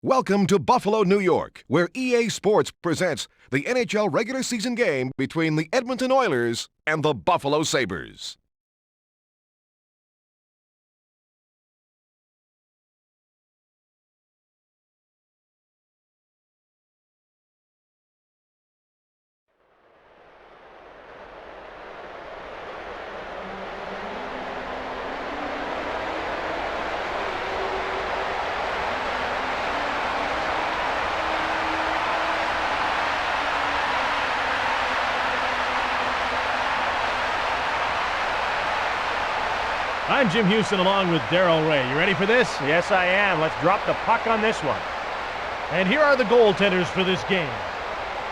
Welcome to Buffalo, New York, where EA Sports presents the NHL regular season game between the Edmonton Oilers and the Buffalo Sabres. I'm Jim Houston along with Darryl Ray. You ready for this? Yes, I am. Let's drop the puck on this one. And here are the goaltenders for this game.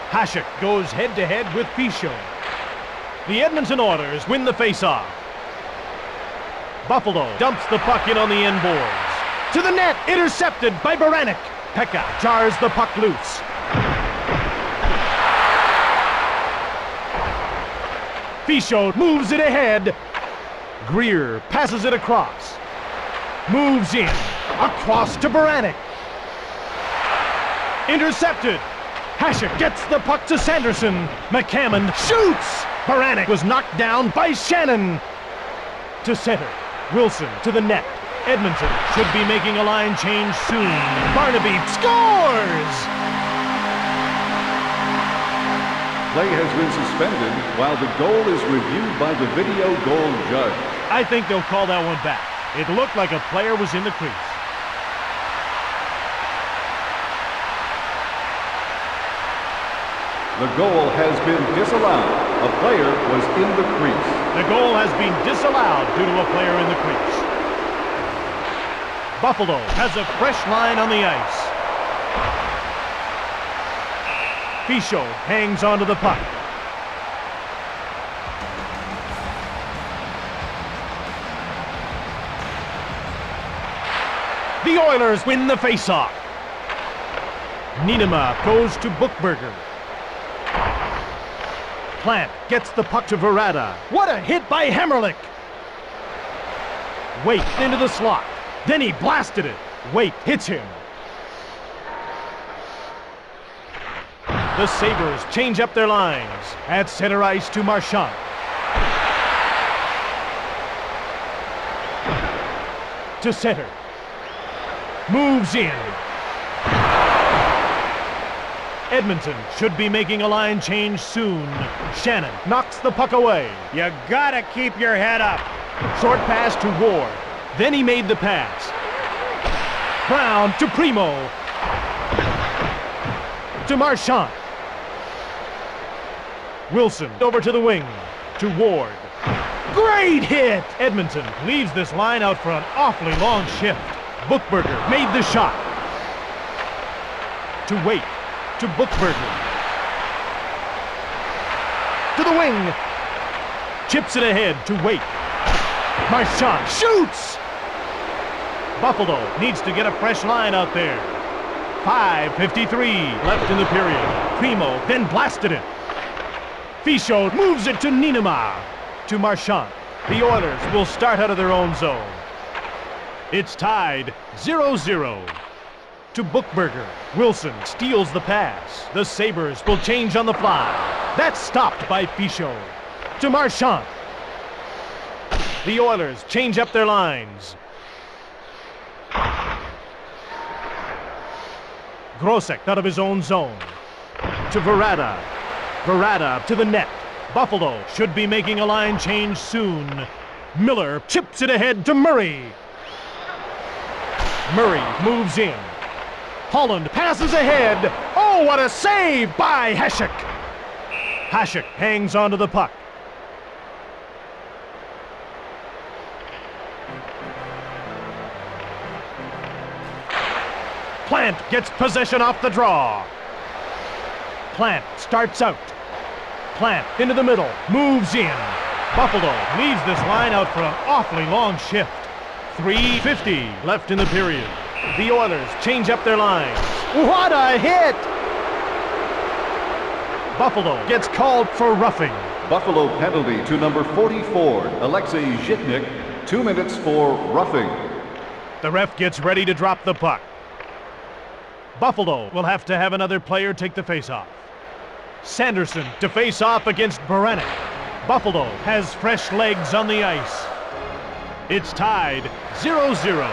Hasek goes head-to-head with Pichot. The Edmonton Oilers win the face-off. Buffalo dumps the puck in on the end boards. To the net, intercepted by Baranek. Pekka jars the puck loose. Pichot moves it ahead. Greer passes it across. Moves in. Across to Baranek. Intercepted. Hasek gets the puck to Sanderson. McCammon shoots. Baranek was knocked down by Shannon. To center. Wilson to the net. Edmonton should be making a line change soon. Barnaby scores! Play has been suspended while the goal is reviewed by the video goal judge. I think they'll call that one back. It looked like a player was in the crease. The goal has been disallowed. A player was in the crease. The goal has been disallowed due to a player in the crease. Buffalo has a fresh line on the ice. Pichot hangs onto the puck. The Oilers win the faceoff. Nienema goes to Buchberger. Plant gets the puck to Verada. What a hit by Hemmerlich! Waite into the slot. Then he blasted it. Waite hits him. The Sabres change up their lines. At center ice to Marchand. To center. Moves in. Edmonton should be making a line change soon. Shannon knocks the puck away. You gotta keep your head up. Short pass to Ward. Then he made the pass. Brown to Primo. To Marchand. Wilson over to the wing. To Ward. Great hit! Edmonton leaves this line out for an awfully long shift. Buchberger made the shot. To Waite. To Buchberger. To the wing. Chips it ahead to Waite. Marchand shoots! Buffalo needs to get a fresh line out there. 5:53 left in the period. Primo then blasted it. Pichot moves it to Nienema. To Marchand. The Oilers will start out of their own zone. It's tied 0-0. To Buchberger. Wilson steals the pass. The Sabres will change on the fly. That's stopped by Pichot. To Marchand. The Oilers change up their lines. Grosek out of his own zone. To Verada. Verada to the net. Buffalo should be making a line change soon. Miller chips it ahead to Murray. Murray moves in. Holland passes ahead. Oh, what a save by Hasek. Hasek hangs onto the puck. Plant gets possession off the draw. Plant starts out. Plant into the middle, moves in. Buffalo leaves this line out for an awfully long shift. 3:50 left in the period. The Oilers change up their lines. What a hit! Buffalo gets called for roughing. Buffalo penalty to number 44, Alexei Zhitnik, 2 minutes for roughing. The ref gets ready to drop the puck. Buffalo will have to have another player take the faceoff. Sanderson to face off against Baranek. Buffalo has fresh legs on the ice. It's tied 0-0.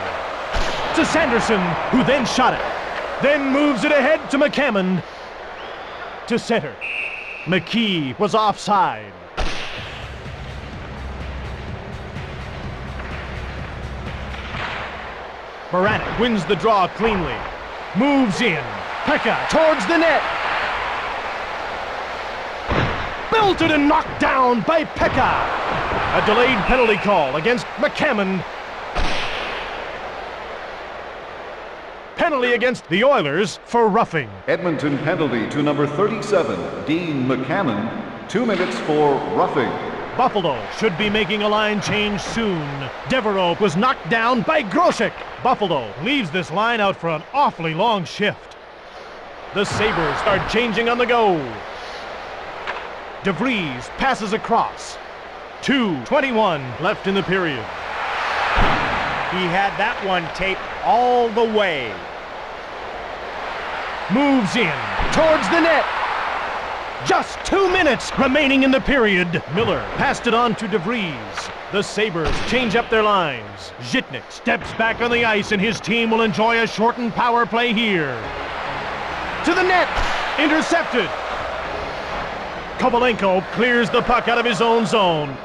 To Sanderson, who then shot it. Then moves it ahead to McCammon. To center. McKee was offside. Baranek wins the draw cleanly. Moves in. Pekka towards the net. Belted and knocked down by Pekka. A delayed penalty call against McCammon. Penalty against the Oilers for roughing. Edmonton penalty to number 37, Dean McCammon, 2 minutes for roughing. Buffalo should be making a line change soon. Devereaux was knocked down by Grosek. Buffalo leaves this line out for an awfully long shift. The Sabres are changing on the go. DeVries passes across. 2:21 left in the period. He had that one taped all the way. Moves in towards the net. Just 2 minutes remaining in the period. Miller passed it on to DeVries. The Sabres change up their lines. Zhitnik steps back on the ice and his team will enjoy a shortened power play here. To the net. Intercepted. Kovalenko clears the puck out of his own zone.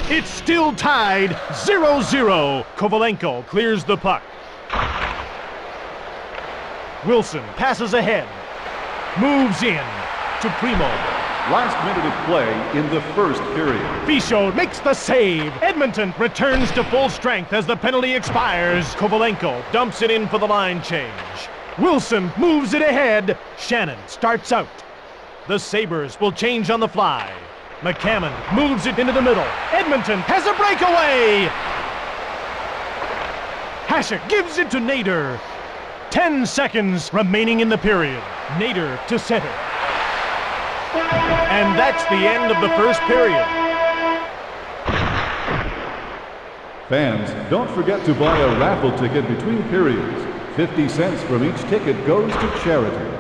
It's still tied 0-0. Kovalenko clears the puck. Wilson passes ahead. Moves in to Primo. Last minute of play in the first period. Fichaud makes the save. Edmonton returns to full strength as the penalty expires. Kovalenko dumps it in for the line change. Wilson moves it ahead. Shannon starts out. The Sabres will change on the fly. McCammon moves it into the middle. Edmonton has a breakaway. Hasek gives it to Nader. 10 seconds remaining in the period. Nader to center. And that's the end of the first period. Fans, don't forget to buy a raffle ticket between periods. 50 cents from each ticket goes to charity.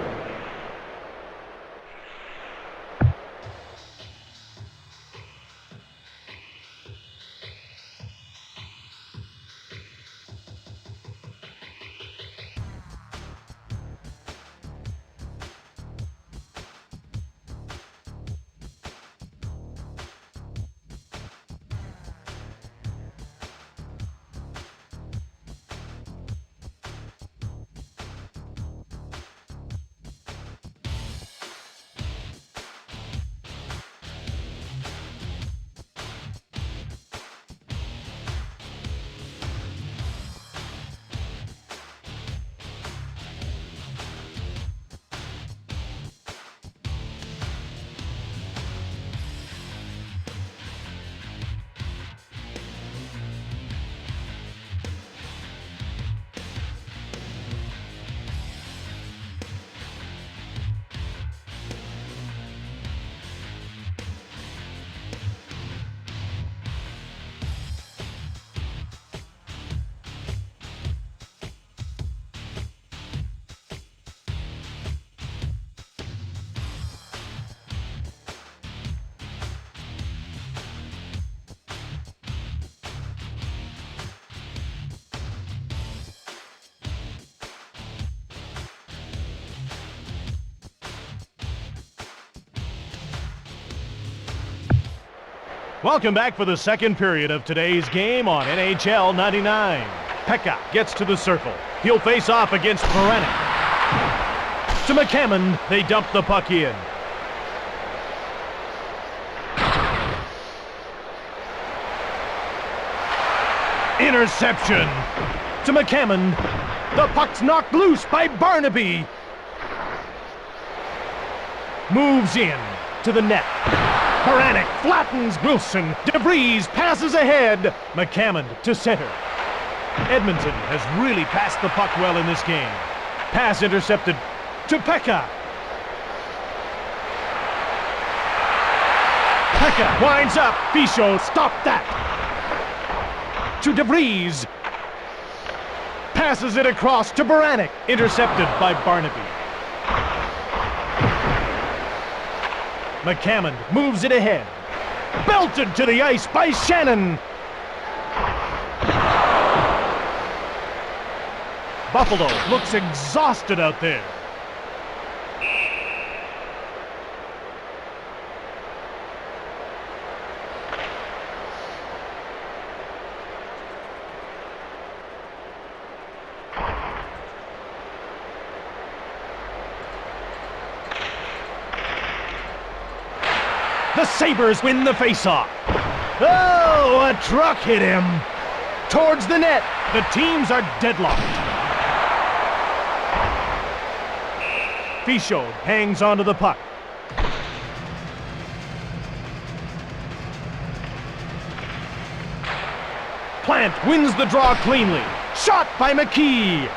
Welcome back for the second period of today's game on NHL 99. Pekka gets to the circle. He'll face off against Baranek. To McCammon, they dump the puck in. Interception. To McCammon. The puck's knocked loose by Barnaby. Moves in to the net. Baranek flattens Wilson. DeVries passes ahead. McCammon to center. Edmonton has really passed the puck well in this game. Pass intercepted to Pekka. Pekka winds up. Fischel, stop that. To DeVries. Passes it across to Baranek. Intercepted by Barnaby. McCammon moves it ahead. Belted to the ice by Shannon. Buffalo looks exhausted out there. The Sabres win the faceoff. Oh, a truck hit him. Towards the net. The teams are deadlocked. Fischel hangs onto the puck. Plant wins the draw cleanly. Shot by McKee.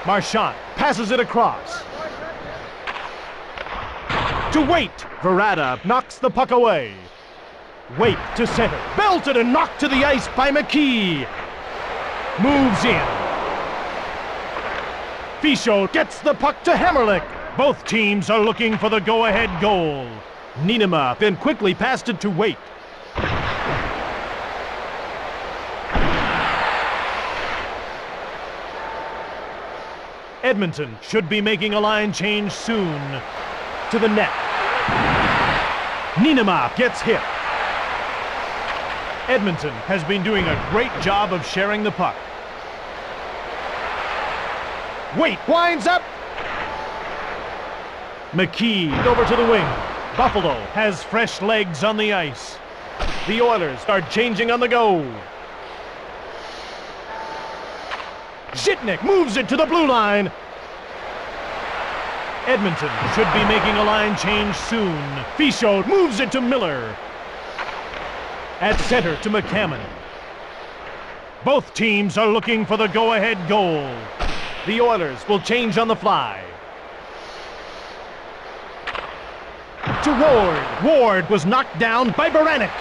Marchand passes it across. To Waite. Verada knocks the puck away. Waite to center. Belted and knocked to the ice by McKee. Moves in. Fischel gets the puck to Hammerlick. Both teams are looking for the go-ahead goal. Nienema then quickly passed it to Waite. Edmonton should be making a line change soon. To the net. Nienema gets hit. Edmonton has been doing a great job of sharing the puck. Waite winds up. McKee over to the wing. Buffalo has fresh legs on the ice. The Oilers are changing on the go. Zhitnik moves it to the blue line. Edmonton should be making a line change soon. Fischel moves it to Miller. At center to McCammon. Both teams are looking for the go-ahead goal. The Oilers will change on the fly. To Ward. Ward was knocked down by Baranek.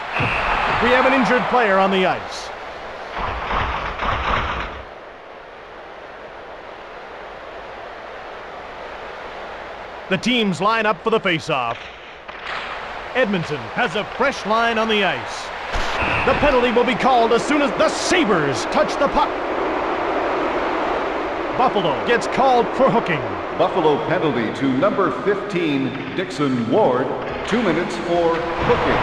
We have an injured player on the ice. The teams line up for the face-off. Edmonton has a fresh line on the ice. The penalty will be called as soon as the Sabres touch the puck. Buffalo gets called for hooking. Buffalo penalty to number 15, Dixon Ward. 2 minutes for hooking.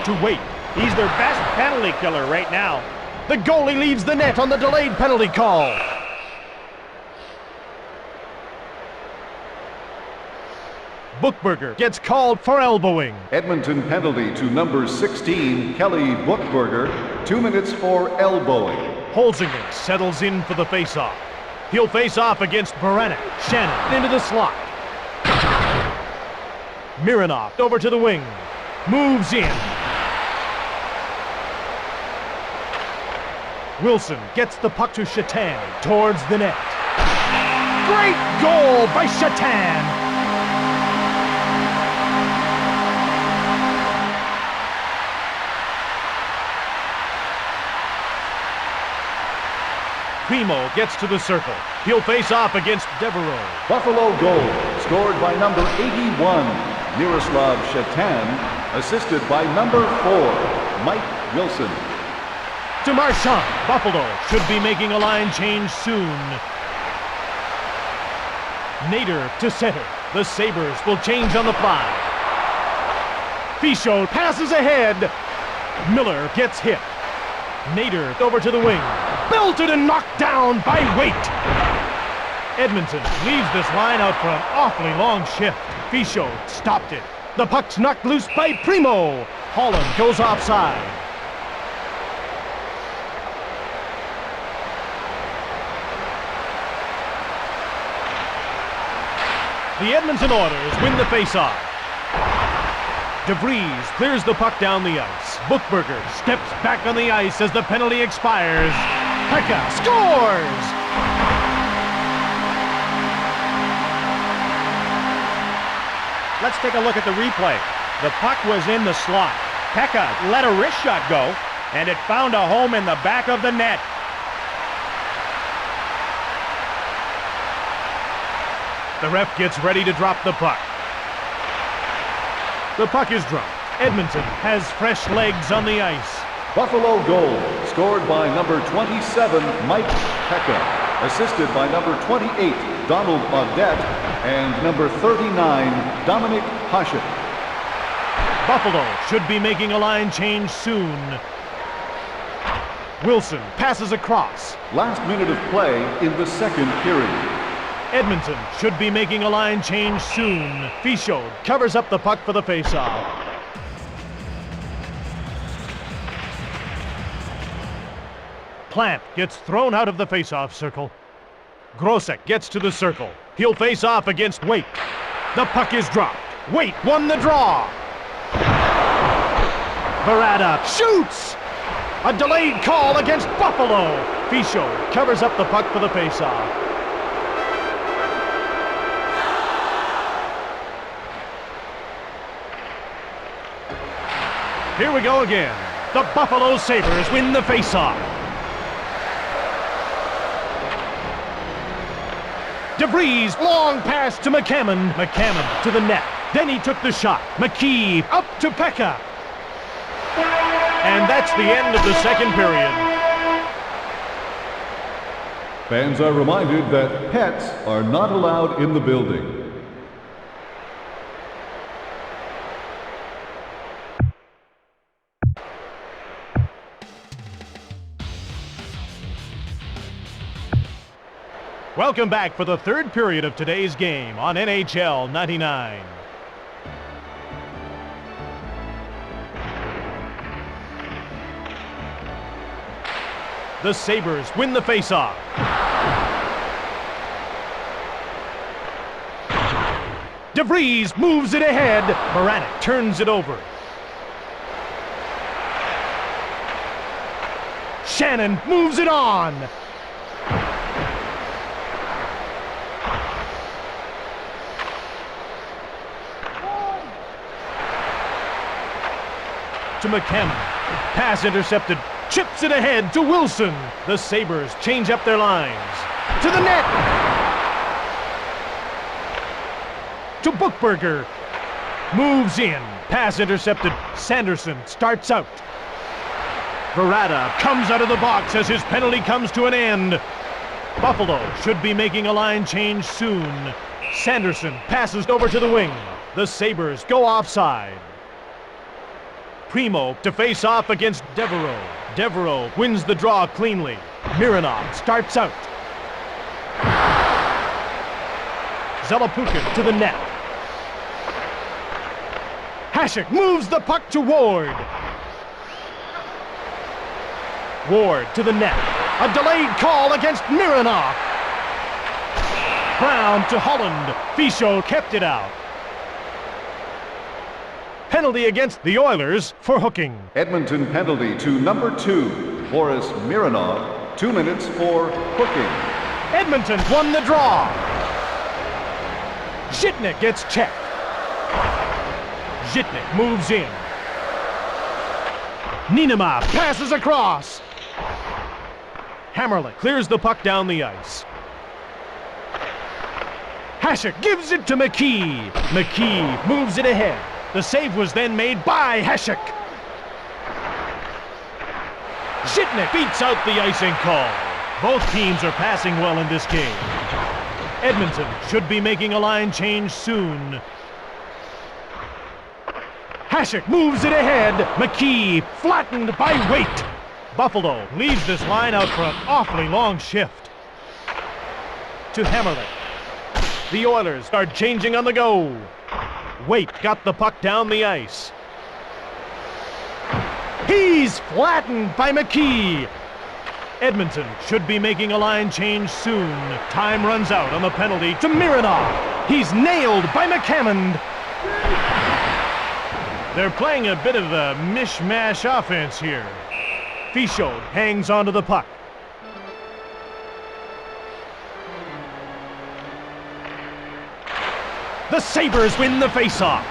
To Waite. He's their best penalty killer right now. The goalie leaves the net on the delayed penalty call. Bookberger gets called for elbowing. Edmonton penalty to number 16, Kelly Bookberger. 2 minutes for elbowing. Holzinger settles in for the face-off. He'll face off against Baranek. Shannon into the slot. Mironov over to the wing. Moves in. Wilson gets the puck to Shatan towards the net. Great goal by Shatan. Primo gets to the circle. He'll face off against Devereaux. Buffalo goal, scored by number 81, Miroslav Shatan, assisted by number 4, Mike Wilson. To Marchand. Buffalo should be making a line change soon. Nader to center. The Sabres will change on the fly. Fischel passes ahead. Miller gets hit. Nader over to the wing. Belted and knocked down by Waite. Edmonton leaves this line out for an awfully long shift. Fichot stopped it. The puck's knocked loose by Primo. Holland goes offside. The Edmonton Oilers win the faceoff. DeVries clears the puck down the ice. Buchberger steps back on the ice as the penalty expires. Pekka scores! Let's take a look at the replay. The puck was in the slot. Pekka let a wrist shot go, and it found a home in the back of the net. The ref gets ready to drop the puck. The puck is dropped. Edmonton has fresh legs on the ice. Buffalo goal, scored by number 27, Mike Pekka, assisted by number 28, Donald Audette, and number 39, Dominic Hasek. Buffalo should be making a line change soon. Wilson passes across. Last minute of play in the second period. Edmonton should be making a line change soon. Fichot covers up the puck for the faceoff. Plant gets thrown out of the faceoff circle. Grosek gets to the circle. He'll face off against Waite. The puck is dropped. Waite won the draw. Barada shoots! A delayed call against Buffalo. Fichot covers up the puck for the faceoff. Here we go again. The Buffalo Sabres win the faceoff. DeVries, long pass to McCammon. McCammon to the net. Then he took the shot. McKee up to Pekka. And that's the end of the second period. Fans are reminded that pets are not allowed in the building. Welcome back for the third period of today's game on NHL 99. The Sabres win the faceoff. DeVries moves it ahead. Moranic turns it over. Shannon moves it on. To McCammon. Pass intercepted. Chips it ahead to Wilson. The Sabres change up their lines. To the net. To Buchberger. Moves in. Pass intercepted. Sanderson starts out. Barada comes out of the box as his penalty comes to an end. Buffalo should be making a line change soon. Sanderson passes over to the wing. The Sabres go offside. Primo to face off against Devereaux. Devereaux wins the draw cleanly. Mironov starts out. Zalapukin to the net. Hasek moves the puck to Ward. Ward to the net. A delayed call against Mironov. Brown to Holland. Fichot kept it out. Penalty against the Oilers for hooking. Edmonton penalty to number 2, Boris Mironov, 2 minutes for hooking. Edmonton won the draw. Zhitnik gets checked. Zhitnik moves in. Ninemar passes across. Hammerlick clears the puck down the ice. Hasek gives it to McKee. McKee moves it ahead. The save was then made by Hasek. Zhitnik beats out the icing call. Both teams are passing well in this game. Edmonton should be making a line change soon. Hasek moves it ahead. McKee flattened by Waite. Buffalo leads this line out for an awfully long shift. To Hammerlich. The Oilers are changing on the go. Waite got the puck down the ice. He's flattened by McKee. Edmonton should be making a line change soon. Time runs out on the penalty to Mironov. He's nailed by McCammond. They're playing a bit of a mishmash offense here. Fichaud hangs onto the puck. The Sabres win the faceoff.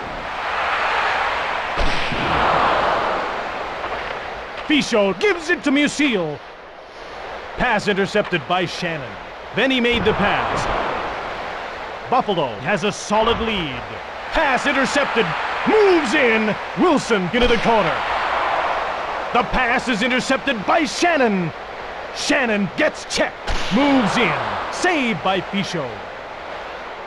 Fichaud gives it to Musil. Pass intercepted by Shannon. Then he made the pass. Buffalo has a solid lead. Pass intercepted. Moves in. Wilson into the corner. The pass is intercepted by Shannon. Shannon gets checked. Moves in. Saved by Fichaud.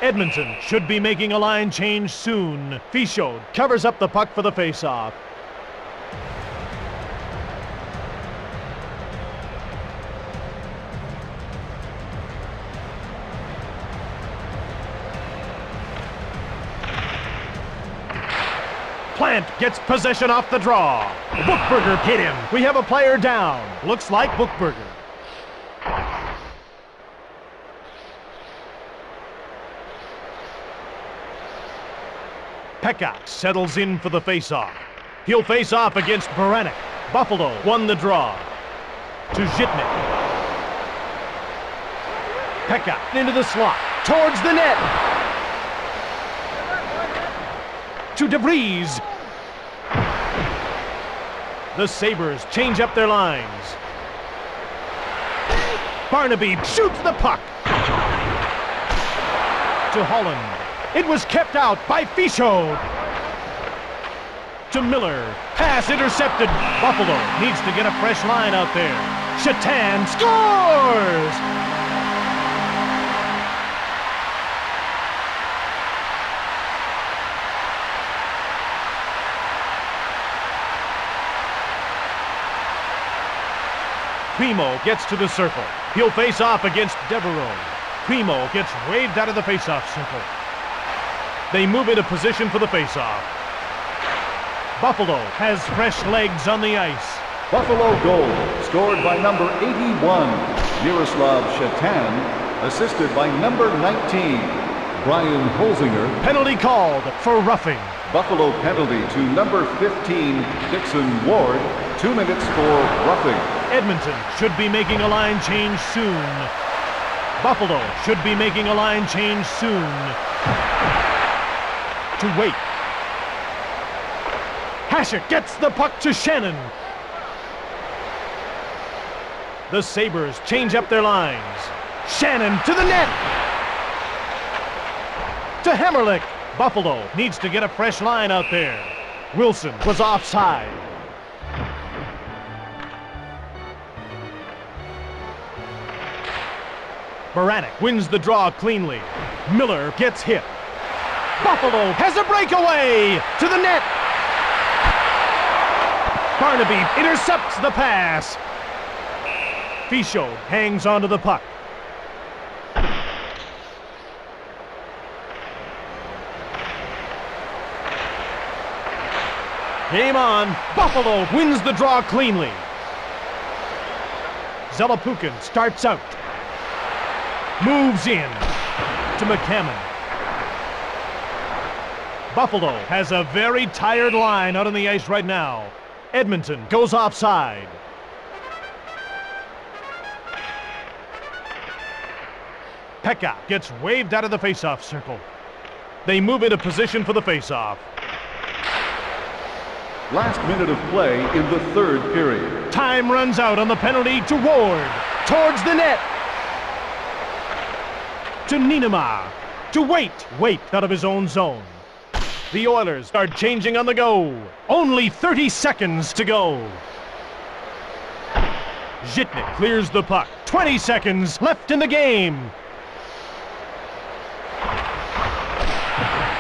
Edmonton should be making a line change soon. Fichaud covers up the puck for the faceoff. Plant gets possession off the draw. Bookberger hit him. We have a player down. Looks like Bookberger. Pekka settles in for the faceoff. He'll face off against Baranek. Buffalo won the draw. To Zhitnik. Pekka into the slot. Towards the net. To DeVries. The Sabres change up their lines. Barnaby shoots the puck. To Holland. It was kept out by Fichaud. To Miller. Pass intercepted. Buffalo needs to get a fresh line out there. Shatan scores! Primo gets to the circle. He'll face off against Devereaux. Primo gets waved out of the face-off circle. They move into position for the face-off. Buffalo has fresh legs on the ice. Buffalo goal, scored by number 81, Miroslav Shatan, assisted by number 19, Brian Holzinger. Penalty called for roughing. Buffalo penalty to number 15, Dixon Ward, 2 minutes for roughing. Edmonton should be making a line change soon. Buffalo should be making a line change soon. To Waite. Hasek gets the puck to Shannon. The Sabres change up their lines. Shannon to the net. To Hammerlich. Buffalo needs to get a fresh line out there. Wilson was offside. Baranek wins the draw cleanly. Miller gets hit. Buffalo has a breakaway to the net. Barnaby intercepts the pass. Fichaud hangs onto the puck. Game on. Buffalo wins the draw cleanly. Zelepukin starts out. Moves in to McCammon. Buffalo has a very tired line out on the ice right now. Edmonton goes offside. Pekka gets waved out of the faceoff circle. They move into position for the faceoff. Last minute of play in the third period. Time runs out on the penalty to Ward. Towards the net. To Ninemar. To Waite. Waite out of his own zone. The Oilers are changing on the go. Only 30 seconds to go. Zhitnik clears the puck. 20 seconds left in the game.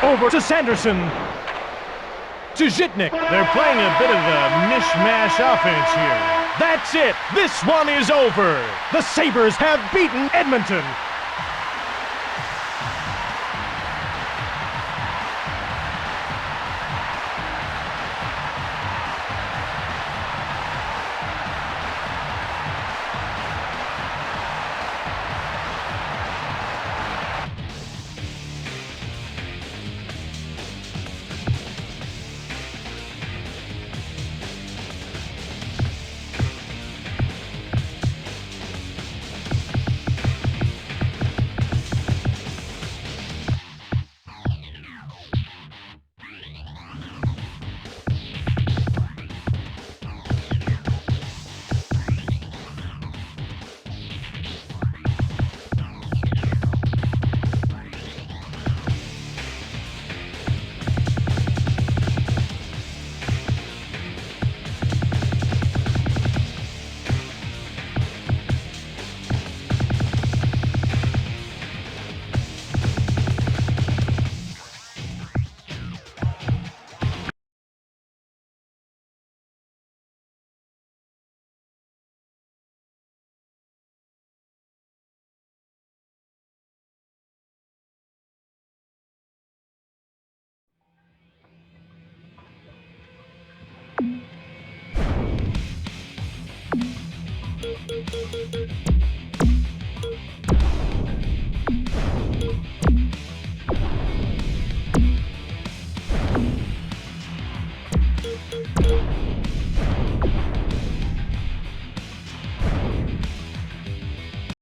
Over to Sanderson. To Zhitnik. They're playing a bit of a mishmash offense here. That's it. This one is over. The Sabres have beaten Edmonton.